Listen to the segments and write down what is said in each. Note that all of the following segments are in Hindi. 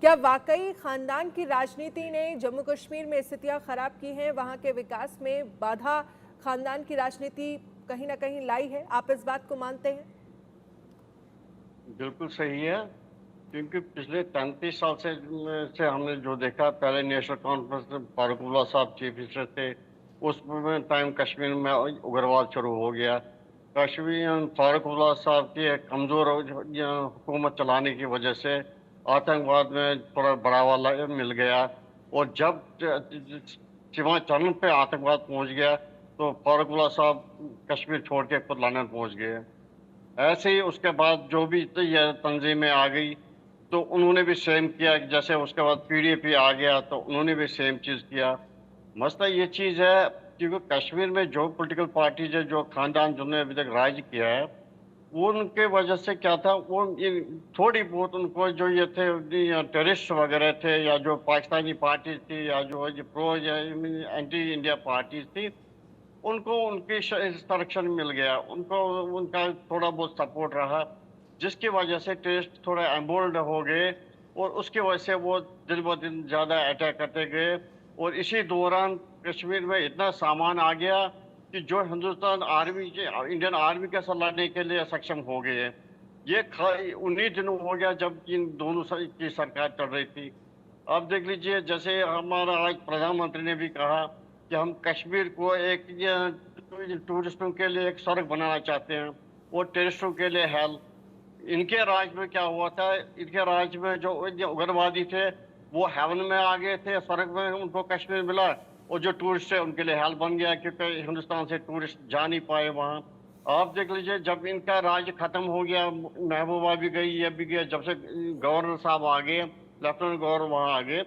क्या वाकई खानदान की राजनीति ने जम्मू कश्मीर में स्थितियां खराब की हैं, वहां के विकास में बाधा खानदान की राजनीति कहीं ना कहीं लाई है? आप इस बात को मानते हैं? बिल्कुल सही है। क्योंकि पिछले 35 साल से हमने जो देखा, पहले नेशनल कॉन्फ्रेंस में फारूकुल्लाह साहब चीफ मिनिस्टर थे। उस टाइम कश्मीर में उग्रवाद शुरू हो गया। कश्मीर फारूकुल्लाह साहब की एक कमजोर हुकूमत चलाने की वजह से आतंकवाद में थोड़ा बढ़ावा मिल गया। और जब सीमा चरम पे आतंकवाद पहुंच गया तो फारूकुल्लाह साहब कश्मीर छोड़ के खुद लंदन पहुंच गए। ऐसे ही उसके बाद जो भी ये तंजीमें आ गई तो उन्होंने भी सेम किया। जैसे उसके बाद पीडीपी आ गया तो उन्होंने भी सेम चीज किया। मसला ये चीज है क्योंकि कश्मीर में जो पॉलिटिकल पार्टीज है, जो खानदान जिन्होंने अभी तक राज किया है, वो उनके वजह से क्या था, वो ये थोड़ी बहुत उनको जो ये थे टेररिस्ट वगैरह थे, या जो पाकिस्तानी पार्टीज थी, या जो ये प्रो या एंटी इंडिया पार्टीज थी, उनको उनकी संरक्षण मिल गया, उनको उनका थोड़ा बहुत सपोर्ट रहा, जिसकी वजह से टेररिस्ट थोड़ा एम्बोल्ड हो गए। और उसकी वजह से वो दिन ब दिन ज्यादा अटैक करते गए। और इसी दौरान कश्मीर में इतना सामान आ गया कि जो हिंदुस्तान आर्मी के इंडियन आर्मी के साथ लड़ने के लिए सक्षम हो गए। ये उन्हीं दिनों हो गया जब इन दोनों की सरकार चल रही थी। अब देख लीजिए, जैसे हमारा आज प्रधानमंत्री ने भी कहा कि हम कश्मीर को एक टूरिस्टों के लिए एक स्वर्ग बनाना चाहते हैं और टेररिस्टों के लिए हेल। इनके राज में क्या हुआ था, इनके राज में जो उग्रवादी थे वो हेवन में आ गए थे, स्वर्ग में उनको कश्मीर मिला। और जो टूरिस्ट है उनके लिए हेल बन गया, क्योंकि हिंदुस्तान से टूरिस्ट जा नहीं पाए वहाँ। आप देख लीजिए, जब इनका राज खत्म हो गया, महबूबा भी गई, ये भी गया, जब से गवर्नर साहब आ गए, लेफ्टिनेंट गवर्नर वहाँ आ गए,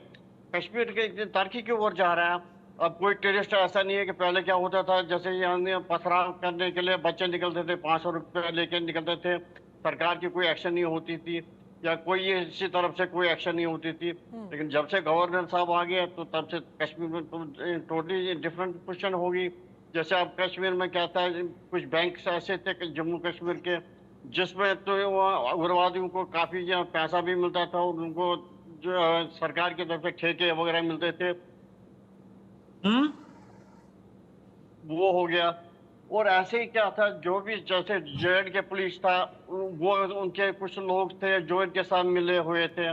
कश्मीर के इतनी तरक्की की ओर जा रहा है। अब कोई टूरिस्ट ऐसा नहीं है कि पहले क्या होता था, जैसे यहाँ पथराव करने के लिए बच्चे निकलते थे, 500 रुपये लेके निकलते थे, सरकार की कोई एक्शन नहीं होती थी, या कोई इसी तरफ से कोई एक्शन नहीं होती थी। लेकिन जब से गवर्नर साहब आ गए तो तब से कश्मीर में तो टोटली डिफरेंट पोजिशन होगी। जैसे अब कश्मीर में क्या था, कुछ बैंक ऐसे थे जम्मू कश्मीर के, जिसमें तो उग्रवादियों को काफी पैसा भी मिलता था, और उनको जो सरकार की तरफ से ठेके वगैरह मिलते थे, हम्म। वो हो गया। और ऐसे ही क्या था, जो भी जैसे जेड के पुलिस था, वो उनके कुछ लोग थे जो इनके साथ मिले हुए थे,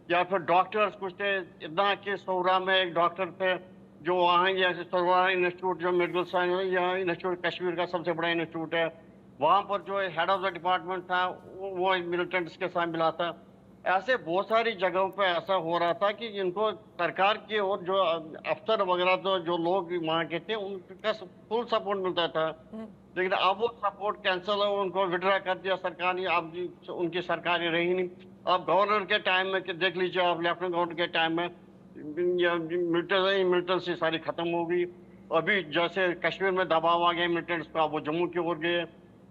या फिर डॉक्टर्स कुछ थे। इतना कि सोहरा में एक डॉक्टर थे जो वहाँ, ये सोहरा इंस्टीट्यूट जो मेडिकल साइंस या इंस्टीट्यूट कश्मीर का सबसे बड़ा इंस्टीट्यूट है, वहाँ पर जो हेड ऑफ द डिपार्टमेंट था वो मिलिटेंट्स के साथ मिला था। ऐसे बहुत सारी जगहों पे ऐसा हो रहा था कि इनको सरकार की और जो अफसर वगैरह तो जो लोग वहाँ के थे उनका फुल सपोर्ट मिलता था। लेकिन अब वो सपोर्ट कैंसिल हो, उनको विड्रा कर दिया सरकार ने। अब उनकी सरकार रही नहीं। अब गवर्नर के टाइम में देख लीजिए, आप लेफ्टिनेंट गवर्नर के टाइम में मिलिटेंसी सारी खत्म हो गई। अभी जैसे कश्मीर में दबाव आ गया मिलिटेंट्स का, वो जम्मू की ओर गए।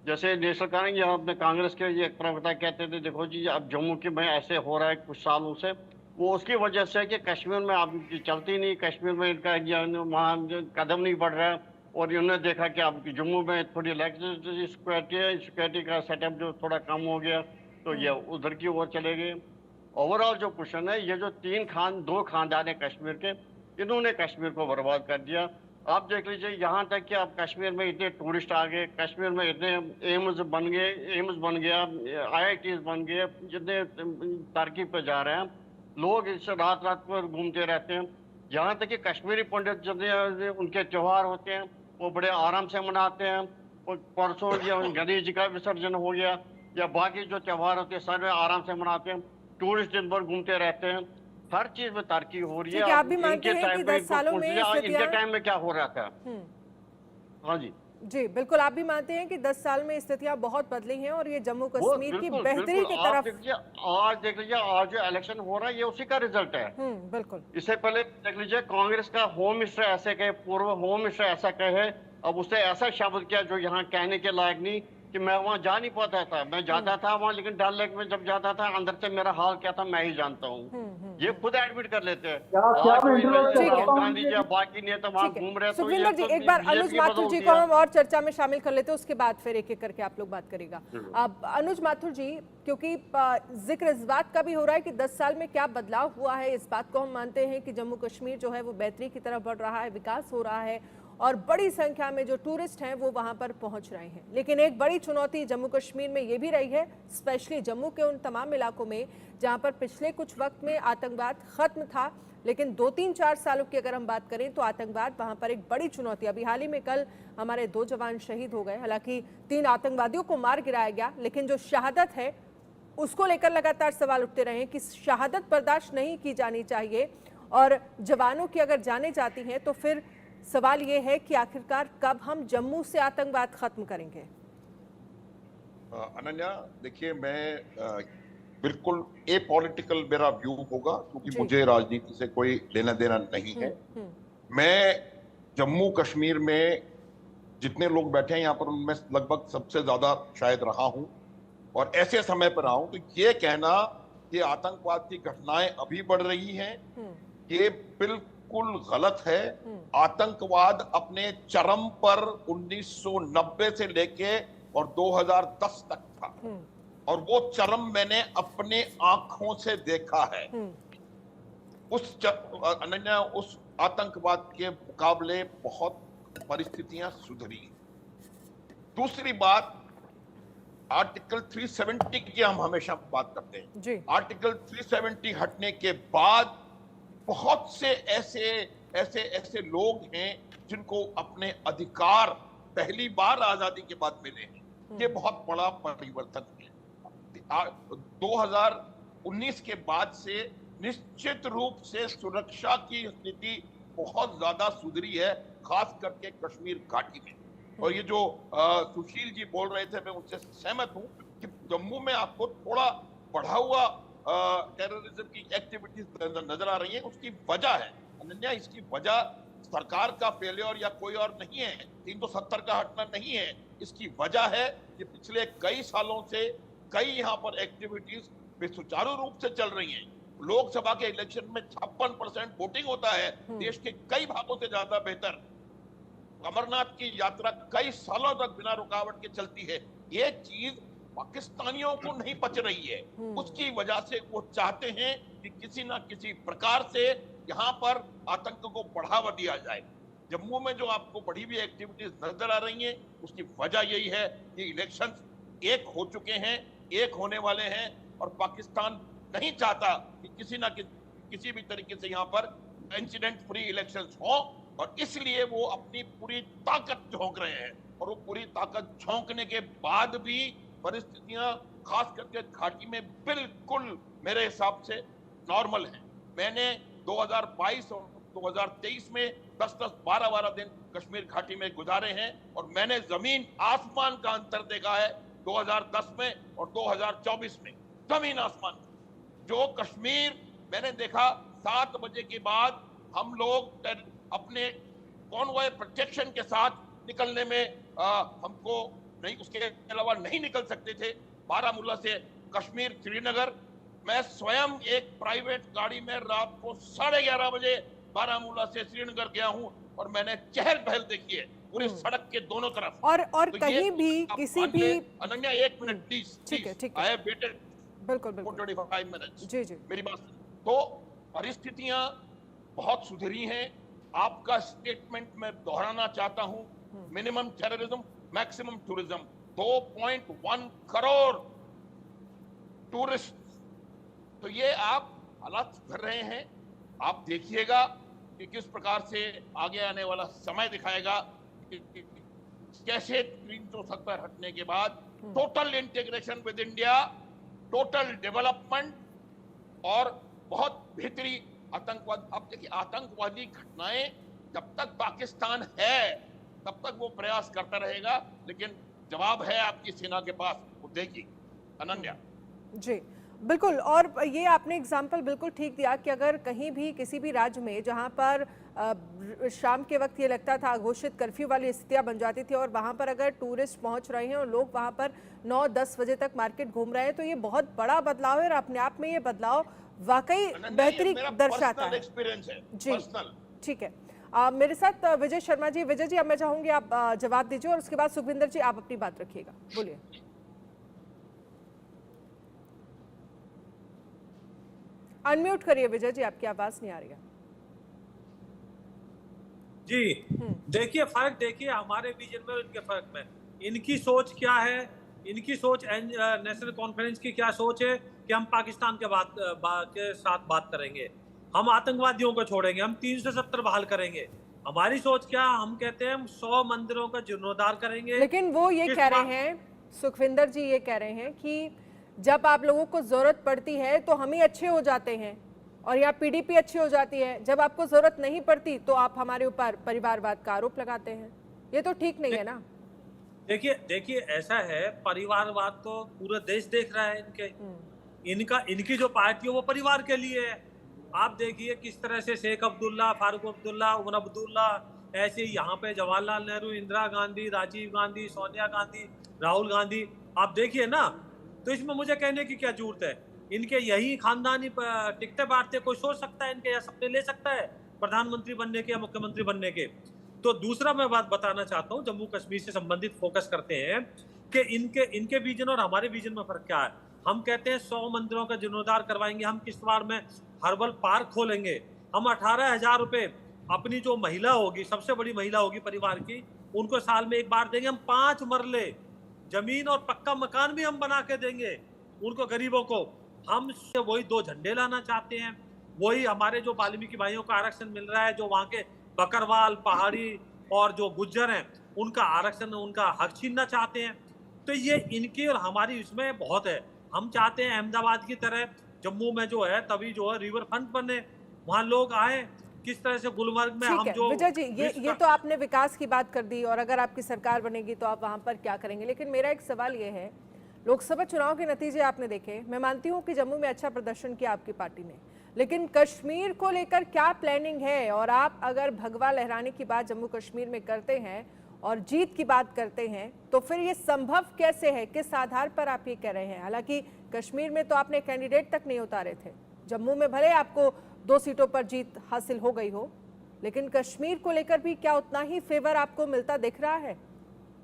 जैसे नेशनल करेंगे, अपने कांग्रेस के ये प्रवक्ता कहते थे, देखो जी अब जम्मू के में ऐसे हो रहा है कुछ सालों से, वो उसकी वजह से है कि कश्मीर में अब चलती नहीं, कश्मीर में इनका वहाँ कदम नहीं बढ़ रहा है। और इन्होंने देखा कि अब जम्मू में थोड़ी सिक्योरिटी का सेटअप जो थोड़ा कम हो गया, तो ये उधर की ओर चले गए। ओवरऑल जो क्वेश्चन है, ये जो दो खानदान है कश्मीर के, इन्होंने कश्मीर को बर्बाद कर दिया। आप देख लीजिए, यहाँ तक कि अब कश्मीर में इतने टूरिस्ट आ गए, कश्मीर में इतने एम्स बन गया, आईआईटीज बन गए, जितने तरक्की पे जा रहे हैं, लोग इस रात रात पर घूमते रहते हैं। यहाँ तक कि कश्मीरी पंडित जितने उनके त्योहार होते हैं वो बड़े आराम से मनाते हैं। और परसों गणेश जी का विसर्जन हो गया, या बाकी जो त्योहार होते हैं सारे आराम से मनाते हैं। टूरिस्ट दिन भर घूमते रहते हैं। हर चीज में तरक्की हो रही है। ठीक है, आप अब भी मानते इनके हैं कि टाइम में 10 इनको सालों पूछ में लिया, इनके स्थितियां। टाइम में क्या हो रहा था। हाँ जी। जी बिल्कुल, आप भी मानते हैं कि 10 साल में स्थितियां बहुत बदली हैं और ये जम्मू वो कश्मीर की बिल्कुल बेहतरी बिल्कुल, की आप तरफ। देख लीजिए आज जो इलेक्शन हो रहा है ये उसी का रिजल्ट है। बिल्कुल। इससे पहले देख लीजिए, कांग्रेस का होम मिनिस्टर ऐसे कहे, पूर्व होम मिनिस्टर ऐसा कहे, अब उसने ऐसा शब्द किया जो यहाँ कहने के लायक नहीं, कि मैं वहां जा नहीं पाता था। मैं जाता था वहां, लेकिन डल लेक में जब जाता था अंदर से मेरा हाल क्या था मैं ही जानता हूँ। ये खुद एडमिट कर लेते हैं। क्या आज मैं जो इंटरव्यू ठीक है। राहुल गांधी जी या बाकी नेता वहां ठीक है घूम रहे हैं, तो ये सुखविंदर जी, तो एक बार अनुज बीजेपी माथुर बदल जी को दिया। हम और चर्चा में शामिल कर लेते हैं, उसके बाद फिर एक एक करके आप लोग बात करेगा। अब अनुज माथुर जी, क्योंकि जिक्र इस बात का भी हो रहा है कि 10 साल में क्या बदलाव हुआ है, इस बात को हम मानते हैं कि जम्मू कश्मीर जो है वो बेहतरी की तरफ बढ़ रहा है, विकास हो रहा है और बड़ी संख्या में जो टूरिस्ट हैं वो वहां पर पहुंच रहे हैं। लेकिन एक बड़ी चुनौती जम्मू कश्मीर में ये भी रही है, स्पेशली जम्मू के उन तमाम इलाकों में जहां पर पिछले कुछ वक्त में आतंकवाद खत्म था, लेकिन 2-3-4 सालों की अगर हम बात करें तो आतंकवाद वहां पर एक बड़ी चुनौती। अभी हाल ही में कल हमारे 2 जवान शहीद हो गए, हालांकि 3 आतंकवादियों को मार गिराया गया, लेकिन जो शहादत है उसको लेकर लगातार सवाल उठते रहे कि शहादत बर्दाश्त नहीं की जानी चाहिए और जवानों की अगर जाने जाती हैं तो फिर सवाल ये है कि आखिरकार कब हम जम्मू से आतंकवाद खत्म करेंगे। अनन्या, देखिए मैं बिल्कुल पॉलिटिकल मेरा व्यू होगा, क्योंकि मुझे राजनीति से कोई लेना देना नहीं है। मैं जम्मू कश्मीर में जितने लोग बैठे हैं यहाँ पर उनमें लगभग सबसे ज्यादा शायद रहा हूं, और ऐसे समय पर रहा हूं, तो ये कहना कि आतंकवाद की घटनाएं अभी बढ़ रही हैं, ये बिल्कुल गलत है। आतंकवाद अपने चरम पर 1990 से लेके और 2010 तक था, और वो चरम मैंने अपने आंखों से देखा है। अनन्या, उस आतंकवाद के मुकाबले बहुत परिस्थितियां सुधरी। दूसरी बात, आर्टिकल 370 की हम हमेशा बात करते हैं। आर्टिकल 370 हटने के बाद बहुत से ऐसे लोग हैं जिनको अपने अधिकार पहली बार आजादी के बाद मिले हैं। ये बहुत बड़ा परिवर्तन है। 2019 के बाद से निश्चित रूप से सुरक्षा की स्थिति बहुत ज्यादा सुधरी है, खास करके कश्मीर घाटी में। और ये जो सुशील जी बोल रहे थे, मैं उनसे सहमत हूं कि जम्मू में आपको थोड़ा बढ़ा हुआ टेररिज्म की एक्टिविटीज नजर आ रही है। उसकी वजह है अनन्या, इसकी वजह सरकार का फेलियर या कोई और नहीं है, 370 का हटना नहीं है। इसकी वजह है कि पिछले कई सालों से कई यहाँ पर एक्टिविटीज सुचारू रूप से चल रही हैं। लोकसभा के इलेक्शन में 56% वोटिंग होता है, देश के कई भागों से ज्यादा बेहतर। अमरनाथ की यात्रा कई सालों तक बिना रुकावट के चलती है। ये चीज पाकिस्तानियों को नहीं पच रही है, उसकी वजह से वो चाहते हैं कि किसी ना किसी प्रकार से यहाँ पर आतंक को बढ़ावा दिया जाए। जम्मू में जो आपको बढ़ी हुई एक्टिविटीज नजर आ रही हैं, उसकी वजह यही है कि इलेक्शंस एक हो चुके हैं, एक होने वाले हैं, और पाकिस्तान नहीं चाहता कि किसी भी तरीके से यहाँ पर इंसिडेंट फ्री इलेक्शंस हो, और इसलिए वो अपनी पूरी ताकत झोंक रहे हैं। और वो पूरी ताकत झोंकने के बाद भी परिस्थितियां खास करके घाटी में बिल्कुल मेरे हिसाब से नॉर्मल है। मैंने 2022 और 2023 में 10-10, 12-12 दिन कश्मीर घाटी में गुजारे हैं, और मैंने जमीन आसमान का अंतर देखा है 2010 में और 2024 में। जमीन आसमान। जो कश्मीर मैंने देखा 7 बजे के बाद हम लोग अपने कॉन्वॉय प्रोटेक्शन के साथ निकलने में हमको नहीं, उसके अलावा नहीं निकल सकते थे। बारामूला से कश्मीर श्रीनगर, मैं स्वयं एक प्राइवेट गाड़ी में रात को 11:30 बजे बारामूला से श्रीनगर गया हूं, और मैंने चहल पहल देखी है पूरी सड़क के दोनों तरफ। और तो कहीं भी किसी भी अनन्या, एक मिनट प्लीज। ठीक है आई हैव वेटेड बिल्कुल 45 मिनट्स। जी जी, मेरी बात। तो परिस्थितियां बहुत सुधरी हैं। आपका स्टेटमेंट मैं दोहराना चाहता हूं, minimum terrorism, maximum tourism. 2.1 crore tourist, तो ये आप हालात कर रहे हैं। आप देखिएगा कि किस प्रकार से आगे आने वाला समय दिखाएगा कि कैसे 370 हटने के बाद total integration with India, total development और बहुत बेहतरी आतंकवाद। अब देखिए, आतंकवादी घटनाएं जब तक पाकिस्तान है तब तक वो प्रयास करता रहेगा, लेकिन जवाब है आपकी सेना के पास, वो देगी। अनन्या जी, बिल्कुल। और ये आपने एग्जाम्पल बिल्कुल ठीक दिया कि अगर कहीं भी किसी भी राज्य में जहां पर शाम के वक्त ये लगता था घोषित कर्फ्यू वाली स्थितियां बन जाती थी और वहां पर अगर टूरिस्ट पहुंच रहे हैं और लोग वहां पर 9-10 बजे तक मार्केट घूम रहे हैं, तो ये बहुत बड़ा बदलाव है और अपने आप में ये बदलाव वाकई बेहतरी दर्शाता है। एक्सपीरियंस है जी, पर्सनल। ठीक है। मेरे साथ विजय शर्मा जी। विजय जी, अब मैं चाहूंगी आप जवाब दीजिए और उसके बाद सुखविंदर जी आप अपनी बात रखिएगा, बोलिए। अनम्यूट करिए विजय जी, आपकी आवाज नहीं आ रही है। जी, देखिए फर्क देखिए हमारे विजन में और इनके फर्क में। इनकी सोच क्या है, इनकी सोच नेशनल कॉन्फ्रेंस की क्या सोच है कि हम पाकिस्तान के साथ बात करेंगे, हम आतंकवादियों को छोड़ेंगे, हम 370 बहाल करेंगे। हमारी सोच क्या, हम कहते हैं हम 100 मंदिरों का जीर्णोद्धार करेंगे। लेकिन वो ये कह रहे हैं, सुखविंदर जी ये कह रहे हैं कि जब आप लोगों को जरूरत पड़ती है तो हम ही अच्छे हो जाते हैं और यहाँ पीडीपी अच्छी हो जाती है, जब आपको जरूरत नहीं पड़ती तो आप हमारे ऊपर परिवारवाद का आरोप लगाते हैं। ये तो ठीक नहीं है ना। देखिए ऐसा है, परिवारवाद तो पूरा देश देख रहा है। इनकी जो पार्टी है वो परिवार के लिए है। आप देखिए किस तरह से शेख अब्दुल्ला, फारूक अब्दुल्ला, उमर अब्दुल्ला, ऐसे यहाँ पे जवाहरलाल नेहरू, इंदिरा गांधी, राजीव गांधी, सोनिया गांधी, राहुल गांधी, आप देखिए ना। तो इसमें मुझे कहने की क्या जरूरत है, इनके यही खानदानी टिकटें बांटते कोई सोच सकता है इनके या सपने ले सकता है प्रधानमंत्री बनने के या मुख्यमंत्री बनने के। तो दूसरा मैं बात बताना चाहता हूँ, जम्मू कश्मीर से संबंधित फोकस करते हैं कि इनके विजन और हमारे विजन में फर्क क्या है। हम कहते हैं 100 मंदिरों का जीर्णोद्धार करवाएंगे, हम किश्तवाड़ में हर्बल पार्क खोलेंगे, हम 18,000 रुपए अपनी जो महिला होगी, सबसे बड़ी महिला होगी परिवार की, उनको साल में एक बार देंगे। हम 5 मरले जमीन और पक्का मकान भी हम बना के देंगे उनको, गरीबों को। हम वही 2 झंडे लाना चाहते हैं, वही हमारे जो वाल्मीकि भाइयों का आरक्षण मिल रहा है, जो वहाँ के बकरवाल, पहाड़ी और जो गुज्जर हैं उनका आरक्षण, उनका हक छीनना चाहते हैं। तो ये इनकी और हमारी इसमें बहुत है। हम चाहते हैं अहमदाबाद की तरह जम्मू में जो है तभी जो है रिवर फ्रंट बने, वहाँ लोग आए। किस तरह से गुलमर्ग में हम जो विजय जी ये तो आपने विकास की बात कर दी और अगर आपकी सरकार बनेगी तो आप वहां पर क्या करेंगे। लेकिन मेरा एक सवाल ये है, लोकसभा चुनाव के नतीजे आपने देखे, मैं मानती हूँ कि जम्मू में अच्छा प्रदर्शन किया आपकी पार्टी ने, लेकिन कश्मीर को लेकर क्या प्लानिंग है। और आप अगर भगवा लहराने की बात जम्मू कश्मीर में करते हैं और जीत की बात करते हैं तो फिर ये संभव कैसे है, किस आधार पर आप ये कह रहे हैं। हालांकि कश्मीर में तो आपने कैंडिडेट तक नहीं उतारे थे, जम्मू में भले आपको 2 सीटों पर जीत हासिल हो गई हो, लेकिन कश्मीर को लेकर भी क्या उतना ही फेवर आपको मिलता दिख रहा है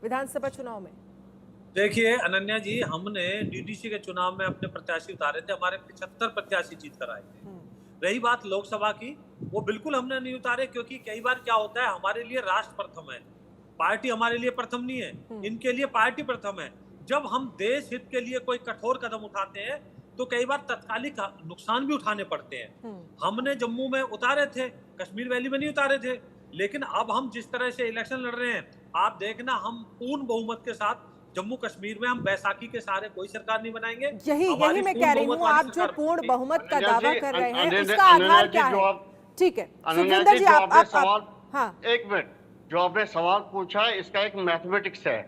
विधानसभा चुनाव में। देखिए अनन्या जी, हमने डीडीसी के चुनाव में अपने प्रत्याशी उतारे थे, हमारे 75 प्रत्याशी जीत कर आए थे। रही बात लोकसभा की, वो बिल्कुल हमने नहीं उतारे, क्योंकि कई बार क्या होता है, हमारे लिए राष्ट्र प्रथम है, पार्टी हमारे लिए प्रथम नहीं है, इनके लिए पार्टी प्रथम है। जब हम देश हित के लिए कोई कठोर कदम उठाते हैं तो कई बार तत्कालिक नुकसान भी उठाने पड़ते हैं। हमने जम्मू में उतारे थे, कश्मीर वैली में नहीं उतारे थे। लेकिन अब हम जिस तरह से इलेक्शन लड़ रहे हैं, आप देखना, हम पूर्ण बहुमत के साथ जम्मू कश्मीर में हम बैसाखी के सहारे कोई सरकार नहीं बनाएंगे। यही मैं कह रही हूँ, आप जो पूर्ण बहुमत का दावा कर रहे हैं उसका आधार क्या है। ठीक है सुखविंदर जी, आप हाँ एक मिनट, जो आपने सवाल पूछा है इसका एक मैथमेटिक्स है।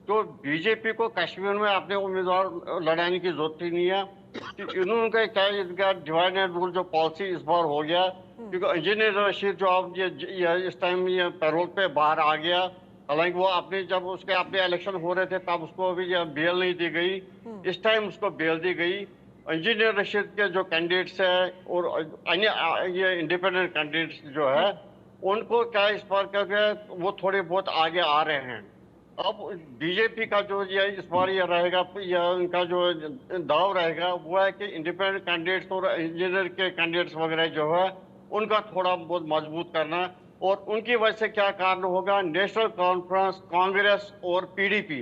तो बीजेपी को कश्मीर में अपने उम्मीदवार लड़ाने की जरूरत ही नहीं है, कि इन्होंने क्या इनका डिवाइड एंड रूल जो पॉलिसी इस बार हो गया, क्योंकि इंजीनियर रशीद जो अब ये इस टाइम ये पैरोल पे बाहर आ गया। हालांकि वो अपने जब उसके अपने इलेक्शन हो रहे थे तब उसको अभी बेल नहीं दी गई, इस टाइम उसको बेल दी गई। इंजीनियर रशीद के जो कैंडिडेट्स है और अन्य ये इंडिपेंडेंट कैंडिडेट्स जो है, उनको क्या इस बार क्या वो थोड़े बहुत आगे आ रहे हैं। अब बीजेपी का जो ये इस बार ये रहेगा, या उनका जो दाव रहेगा वो है कि इंडिपेंडेंट कैंडिडेट्स और इंजीनियर के कैंडिडेट्स वगैरह जो है उनका थोड़ा बहुत मजबूत करना। और उनकी वजह से क्या कारण होगा, नेशनल कॉन्फ्रेंस, कांग्रेस और पीडीपी,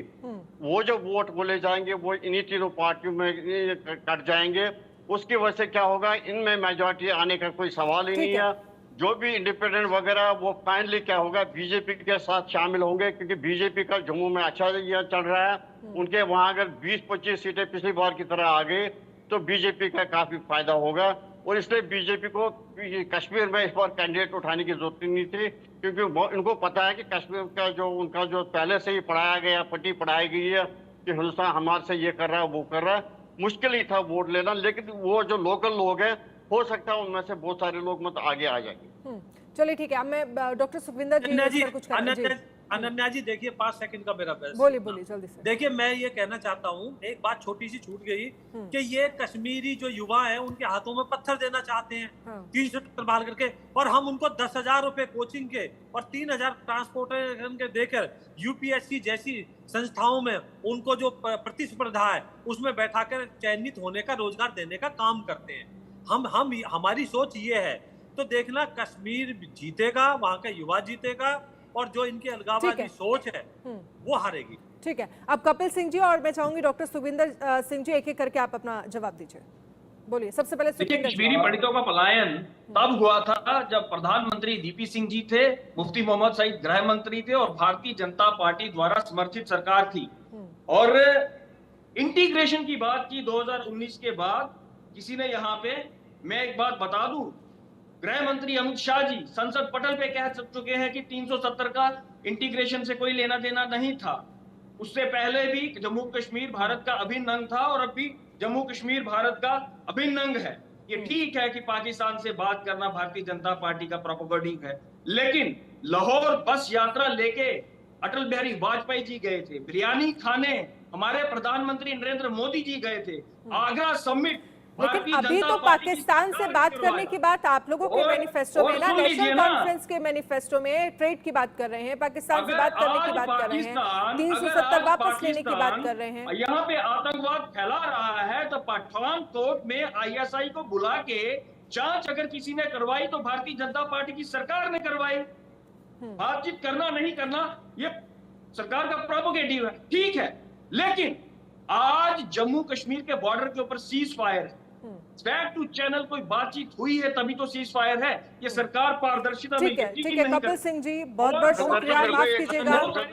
वो जो वोट बोले जाएंगे वो इन्हीं तीनों पार्टियों में कट जाएंगे। उसकी वजह से क्या होगा, इनमें मेजॉरिटी आने का कोई सवाल ही नहीं है। जो भी इंडिपेंडेंट वगैरह वो फाइनली क्या होगा, बीजेपी के साथ शामिल होंगे, क्योंकि बीजेपी का जम्मू में अच्छा ये चल रहा है। उनके वहां अगर 20-25 सीटें पिछली बार की तरह आ गए तो बीजेपी का काफी फायदा होगा। और इसलिए बीजेपी को कश्मीर में इस बार कैंडिडेट उठाने की जरूरत नहीं थी, क्योंकि इनको पता है कि कश्मीर का जो उनका जो पहले से ही पढ़ाया गया, पट्टी पढ़ाई गई है कि हिंदुस्तान हमारे से ये कर रहा है वो कर रहा है, मुश्किल ही था वोट लेना, लेकिन वो जो लोकल लोग हैं, हो सकता है उनमें से बहुत सारे लोग मतलब आगे आ जाएंगे। चलिए ठीक है, अब मैं डॉक्टर सुखविंदर जी अनन्या इस जी, पर कुछ कहना जी। अनन्या जी देखिए 5 सेकंड का मेरा बस बोलिए बोलिए जल्दी से। देखिए मैं ये कहना चाहता हूँ, एक बात छोटी सी छूट गई कि ये कश्मीरी जो युवा है उनके हाथों में पत्थर देना चाहते हैं, हाँ। 370 बाल करके, और हम उनको 10,000 रुपए कोचिंग के और 3,000 ट्रांसपोर्टेशन के देकर यूपीएससी जैसी संस्थाओं में उनको जो प्रतिस्पर्धा है उसमें बैठाकर चयनित होने का, रोजगार देने का काम करते हैं। हम हमारी सोच ये है, तो देखना कश्मीर जीतेगा, वहां का युवा जीतेगा, और जो इनकी अलगाववादी सोच है वो हारेगी। ठीक है, अब कपिल सिंह जी और मैं चाहूंगी डॉक्टर सुखविंदर सिंह जी एक एक करके आप अपना जवाब दीजिए। बोलिए सबसे पहले देखिए, सुखविंदर जी। कश्मीरी पंडितों का पलायन तब हुआ था जब प्रधानमंत्री डीपी सिंह जी थे, मुफ्ती मोहम्मद सईद गृह मंत्री थे और भारतीय जनता पार्टी द्वारा समर्थित सरकार थी। और इंटीग्रेशन की बात की 2019 के बाद किसी ने यहाँ पे, मैं एक बात बता दूं, गृह मंत्री अमित शाह जी संसद पटल पे कह चुके हैं कि 370 का इंटीग्रेशन से कोई लेना देना नहीं था। उससे पहले भी जम्मू कश्मीर भारत का अभिन्न अंग था और अब भी जम्मू कश्मीर भारत का अभिन्न अंग है। ये ठीक है कि पाकिस्तान से बात करना भारतीय जनता पार्टी का प्रोपेगेंडिंग है, लेकिन लाहौर बस यात्रा लेके अटल बिहारी वाजपेयी जी गए थे, बिरयानी खाने हमारे प्रधानमंत्री नरेंद्र मोदी जी गए थे, आगरा समिट, लेकिन अभी तो पाकिस्तान से बात करने की बात आप लोगों के मैनिफेस्टो में ना, नेशनल कॉन्फ्रेंस के मैनिफेस्टो में ट्रेड की बात कर रहे हैं, पाकिस्तान से बात करने की बात कर रहे हैं, 370 वापस लेने की बात कर रहे हैं। यहाँ पे आतंकवाद फैला रहा है तो पठानकोट में आईएसआई को बुला के जांच अगर किसी ने करवाई तो भारतीय जनता पार्टी की सरकार ने करवाई। बातचीत करना नहीं करना ये सरकार का प्रोपोगेटिव है, ठीक है, लेकिन आज जम्मू कश्मीर के बॉर्डर के ऊपर सीज फायर है, बैक टू चैनल कोई बातचीत हुई है तभी तो सीज फायर है। ये सरकार पारदर्शिता में ठीक है कपिल सिंह जी, बहुत बहुत शुक्रिया, माफ कीजिएगा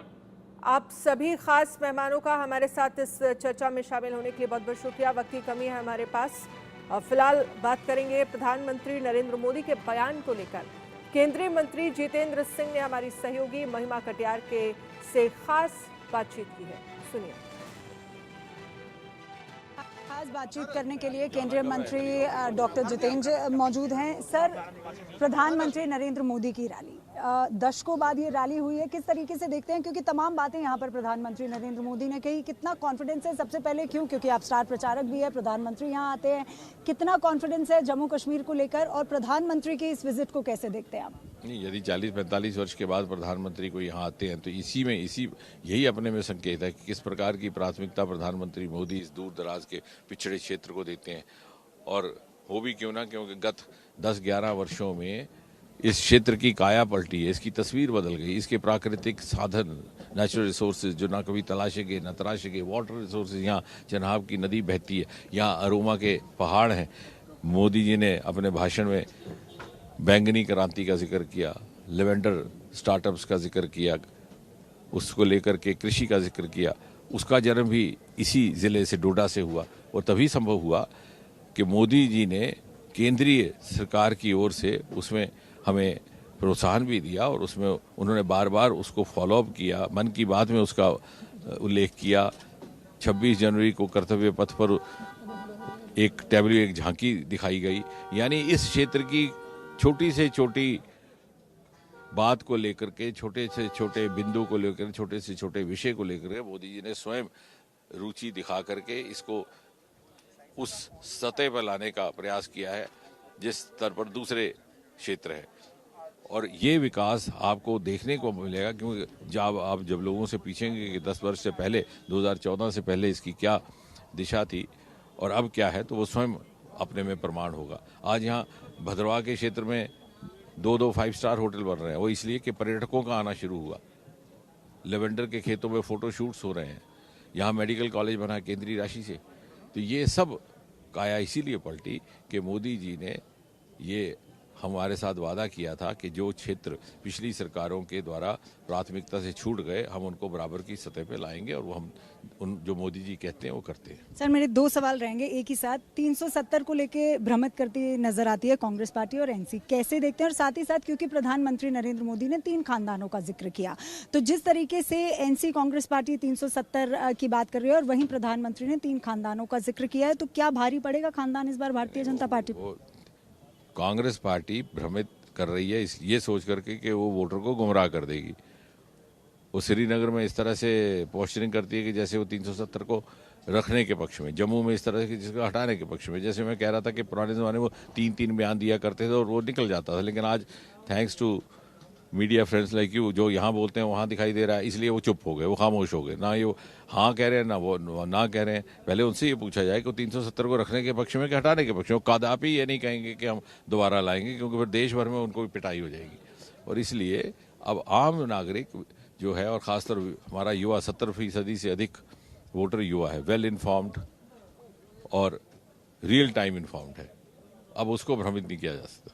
आप सभी खास मेहमानों का हमारे साथ इस चर्चा में शामिल होने के लिए बहुत बहुत शुक्रिया। वक्त की कमी है हमारे पास, फिलहाल बात करेंगे प्रधानमंत्री नरेंद्र मोदी के बयान को लेकर। केंद्रीय मंत्री जितेंद्र सिंह ने हमारी सहयोगी महिमा कटियार के से खास बातचीत की है, सुनिए। खास बातचीत करने के लिए केंद्रीय मंत्री डॉक्टर जितेंद्र मौजूद हैं। सर, प्रधानमंत्री नरेंद्र मोदी की रैली दशकों बाद ये रैली हुई है, किस तरीके से देखते हैं? क्योंकि तमाम बातें यहाँ पर प्रधानमंत्री नरेंद्र मोदी ने कही, कितना कॉन्फिडेंस है? सबसे पहले क्यों, क्योंकि आप स्टार प्रचारक भी है, प्रधानमंत्री यहाँ आते हैं, कितना कॉन्फिडेंस है जम्मू कश्मीर को लेकर और प्रधानमंत्री की इस विजिट को कैसे देखते हैं आप? नहीं, यदि 40-45 वर्ष के बाद प्रधानमंत्री को यहाँ आते हैं तो यही अपने में संकेत है कि किस प्रकार की प्राथमिकता प्रधानमंत्री मोदी इस दूर दराज के पिछड़े क्षेत्र को देते हैं। और हो भी क्यों ना, क्योंकि गत 10-11 वर्षों में इस क्षेत्र की काया पलटी है, इसकी तस्वीर बदल गई। इसके प्राकृतिक साधन, नेचुरल रिसोर्सेज जो ना कभी तलाशेंगे ना तराशेंगे, वाटर रिसोर्सेज, यहाँ चनाब की नदी बहती है, यहाँ अरोमा के पहाड़ हैं। मोदी जी ने अपने भाषण में बैंगनी क्रांति का जिक्र किया, लेवेंडर स्टार्टअप्स का जिक्र किया, उसको लेकर के कृषि का जिक्र किया। उसका जन्म भी इसी ज़िले से, डोडा से हुआ, और तभी संभव हुआ कि मोदी जी ने केंद्रीय सरकार की ओर से उसमें हमें प्रोत्साहन भी दिया और उसमें उन्होंने बार बार उसको फॉलोअप किया। मन की बात में उसका उल्लेख किया। 26 जनवरी को कर्तव्य पथ पर एक झांकी दिखाई गई। यानी इस क्षेत्र की छोटी से छोटी बात को लेकर के, छोटे से छोटे बिंदु को लेकर, छोटे से छोटे विषय को लेकर के मोदी जी ने स्वयं रुचि दिखा करके इसको उस सतह पर लाने का प्रयास किया है जिस स्तर पर दूसरे क्षेत्र है। और ये विकास आपको देखने को मिलेगा, क्योंकि जब लोगों से पूछेंगे कि 10 वर्ष से पहले, 2014 से पहले इसकी क्या दिशा थी और अब क्या है, तो वो स्वयं अपने में प्रमाण होगा। आज यहाँ भद्रवाह के क्षेत्र में 2-2 5 स्टार होटल बन रहे हैं, वो इसलिए कि पर्यटकों का आना शुरू हुआ। लेवेंडर के खेतों में फोटो शूट्स हो रहे हैं, यहाँ मेडिकल कॉलेज बना केंद्रीय राशि से। तो ये सब काया इसीलिए पलटी कि मोदी जी ने ये हमारे साथ वादा किया था कि जो क्षेत्र पिछली सरकारों के द्वारा प्राथमिकता से छूट गए हम उनको बराबर की सतह पे लाएंगे और वो हम उन जो मोदी जी कहते हैं वो करते हैं। सर मेरे दो सवाल रहेंगे एक ही साथ। 370 को लेके भ्रमित करती नजर आती है कांग्रेस पार्टी और एनसी, कैसे देखते हैं? और साथ ही साथ क्योंकि प्रधानमंत्री नरेंद्र मोदी ने 3 खानदानों का जिक्र किया, तो जिस तरीके से एनसी कांग्रेस पार्टी 370 की बात कर रही है और वहीं प्रधानमंत्री ने 3 खानदानों का जिक्र किया है, तो क्या भारी पड़ेगा खानदान इस बार भारतीय जनता पार्टी? कांग्रेस पार्टी भ्रमित कर रही है ये सोच करके कि वो वोटर को गुमराह कर देगी। वो श्रीनगर में इस तरह से पोस्टरिंग करती है कि जैसे वो 370 को रखने के पक्ष में, जम्मू में इस तरह से जिसको हटाने के पक्ष में। जैसे मैं कह रहा था कि पुराने ज़माने में वो 3-3 बयान दिया करते थे और वो निकल जाता था, लेकिन आज thanks to media friends like you जो यहाँ बोलते हैं वहाँ दिखाई दे रहा है, इसलिए वो चुप हो गए, वो खामोश हो गए। ना ये हाँ कह रहे हैं ना वो ना कह रहे हैं। पहले उनसे ये पूछा जाए कि 370 को रखने के पक्ष में कि हटाने के पक्ष में। कदापि ये नहीं कहेंगे कि हम दोबारा लाएंगे, क्योंकि फिर देश भर में उनको भी पिटाई हो जाएगी। और इसलिए अब आम नागरिक जो है और ख़ासतौर हमारा युवा 70% से अधिक वोटर युवा है, वेल इन्फॉर्म्ड और रियल टाइम इन्फॉर्म्ड है। अब उसको भ्रमित नहीं किया जा सकता।